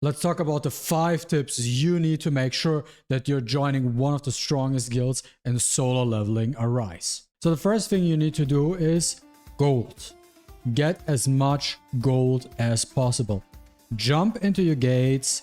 Let's talk about the 5 tips you need to make sure that you're joining one of the strongest guilds in solo leveling Arise. So the first thing you need to do is gold. Get as much gold as possible. Jump into your gates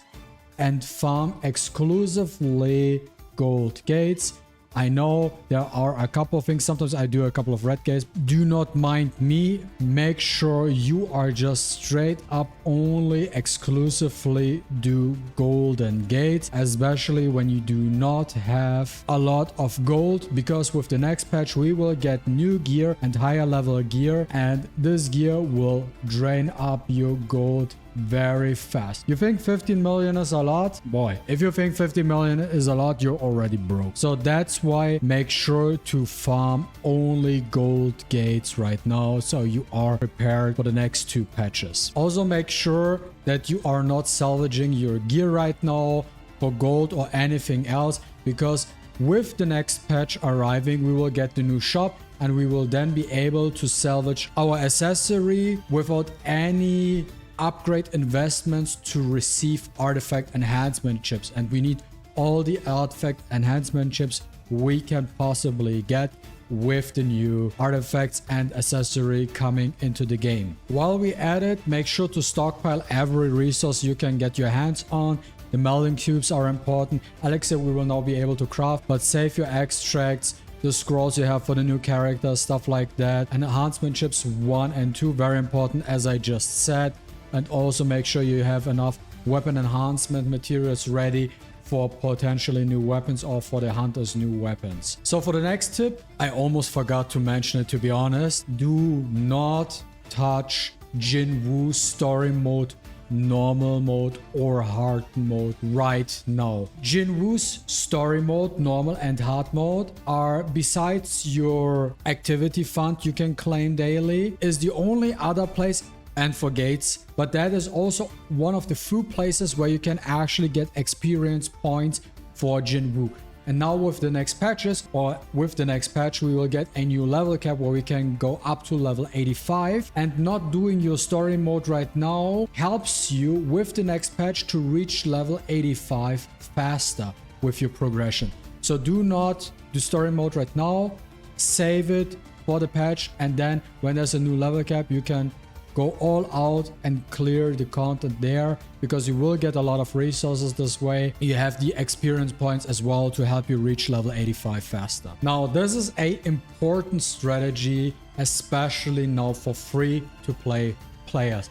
and farm exclusively gold gates. I know there are a couple of things. Sometimes I do a couple of red gates. Do not mind me. Make sure you are just straight up only exclusively do golden gates, especially when you do not have a lot of gold, because with the next patch we will get new gear and higher level gear, and this gear will drain up your gold very fast. You think 15 million is a lot? Boy, if you think 50 million is a lot, you're already broke. So that's why make sure to farm only gold gates right now, so you are prepared for the next 2 patches. Also make sure that you are not salvaging your gear right now for gold or anything else, because with the next patch arriving we will get the new shop and we will then be able to salvage our accessory without any upgrade investments to receive artifact enhancement chips, and we need all the artifact enhancement chips we can possibly get with the new artifacts and accessory coming into the game. While we at it, make sure to stockpile every resource you can get your hands on. The melding cubes are important. Elixir we will now be able to craft, but save your extracts, the scrolls you have for the new characters, stuff like that. And enhancement chips 1 and 2, very important as I just said. And also make sure you have enough weapon enhancement materials ready for potentially new weapons or for the hunters' new weapons. So for the next tip, I almost forgot to mention it, to be honest. Do not touch Jinwoo story mode, normal mode or hard mode right now. Jinwoo's story mode, normal and hard mode, are, besides your activity fund you can claim daily, is the only other place, and for gates, but that is also one of the few places where you can actually get experience points for Jinwoo. And now with the next patches, or with the next patch, we will get a new level cap where we can go up to level 85, and not doing your story mode right now helps you with the next patch to reach level 85 faster with your progression. So do not do story mode right now, save it for the patch, and then when there's a new level cap you can go all out and clear the content there, because you will get a lot of resources this way. You have the experience points as well to help you reach level 85 faster. Now this is a important strategy, especially now for free to play players.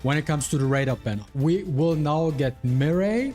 When it comes to the radar banner, we will now get MaTeIRiA,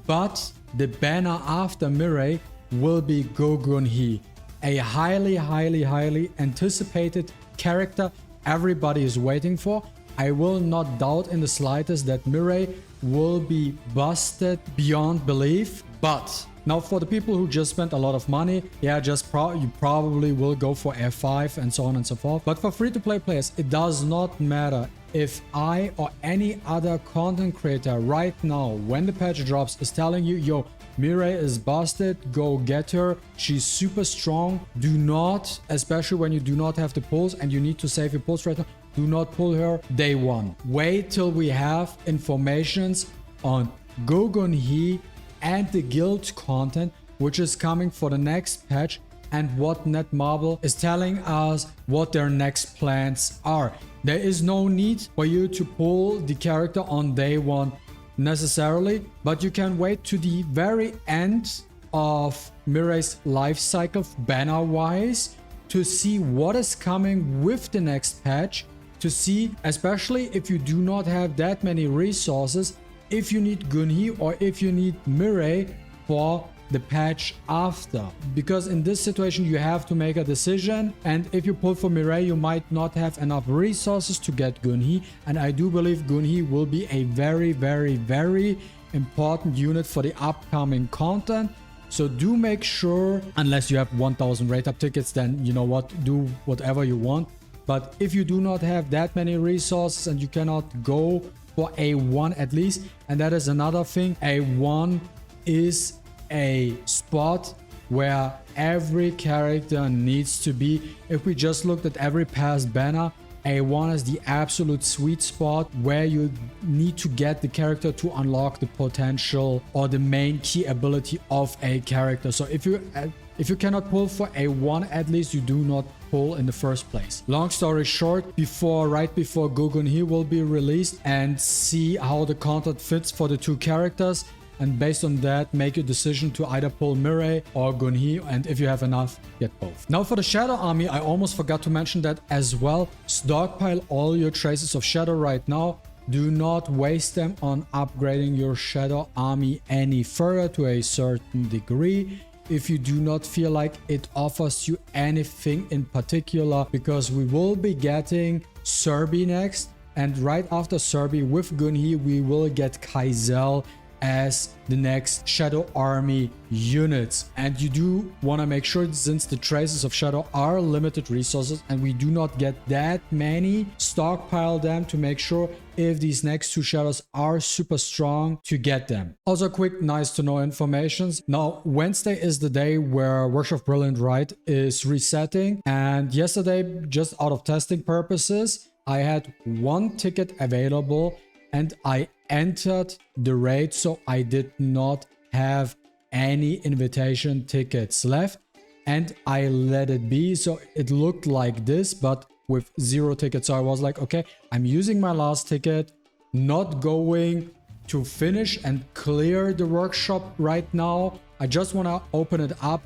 but the banner after MaTeIRiA will be Gogunhee, a highly anticipated character everybody is waiting for. I will not doubt in the slightest that MaTeIRiA will be busted beyond belief. But now for the people who just spent a lot of money, yeah, you probably will go for F5 and so on and so forth. But for free-to-play players, it does not matter if I or any other content creator right now, when the patch drops, is telling you, yo, MaTeIRiA is busted, go get her, she's super strong. Do not, especially when you do not have the pulls and you need to save your pulls right now, do not pull her day one. Wait till we have informations on Gogunhee and the guild content, which is coming for the next patch, and what Netmarble is telling us what their next plans are. There is no need for you to pull the character on day one necessarily, but you can wait to the very end of MaTeIRiA's life cycle banner wise to see what is coming with the next patch, to see, especially if you do not have that many resources, if you need Gunhee or if you need MaTeIRiA for the patch after. Because in this situation you have to make a decision, and if you pull for MaTeIRiA you might not have enough resources to get Gunhee, and I do believe Gunhee will be a very important unit for the upcoming content. So do make sure, unless you have 1000 rate up tickets, then you know what, do whatever you want. But if you do not have that many resources and you cannot go for A1 at least, and that is another thing, A1 is a spot where every character needs to be. If we just looked at every past banner, A1 is the absolute sweet spot where you need to get the character to unlock the potential or the main key ability of a character. So if you cannot pull for A1, at least you do not pull in the first place. Long story short, right before Gogunhee will be released, and see how the content fits for the two characters, and based on that make a decision to either pull MaTeIRiA or Gunhee, and if you have enough, get both. Now for the Shadow Army, I almost forgot to mention that as well. Stockpile all your traces of Shadow right now. Do not waste them on upgrading your Shadow Army any further to a certain degree, if you do not feel like it offers you anything in particular, because we will be getting Serbi next, and right after Serbi with Gunhee we will get Kaizel as the next Shadow Army units. And you do want to make sure, since the traces of Shadow are limited resources and we do not get that many, stockpile them to make sure if these next two shadows are super strong to get them. Also quick nice to know informations. Now Wednesday is the day where Workshop Brilliant Right is resetting, and yesterday, just out of testing purposes, I had one ticket available and I entered the raid, so I did not have any invitation tickets left, and I let it be. So it looked like this, but with 0 tickets. So I was like, okay, I'm using my last ticket, not going to finish and clear the workshop right now. I just want to open it up.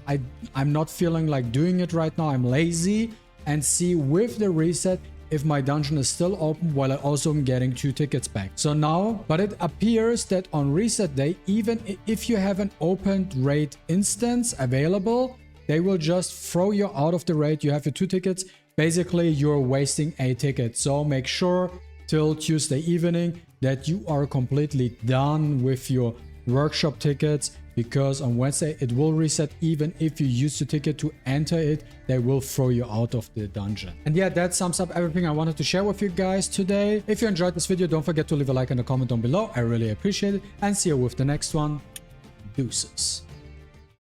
I'm not feeling like doing it right now. I'm lazy, and see with the reset if my dungeon is still open, while I also am getting 2 tickets back. So now, but it appears that on reset day, even if you have an opened raid instance available, they will just throw you out of the raid. You have your 2 tickets. Basically, you're wasting a ticket. So make sure till Tuesday evening that you are completely done with your workshop tickets, because on Wednesday it will reset. Even if you use the ticket to enter it, they will throw you out of the dungeon. And yeah, that sums up everything I wanted to share with you guys today. If you enjoyed this video, don't forget to leave a like and a comment down below. I really appreciate it, and see you with the next one. Deuces.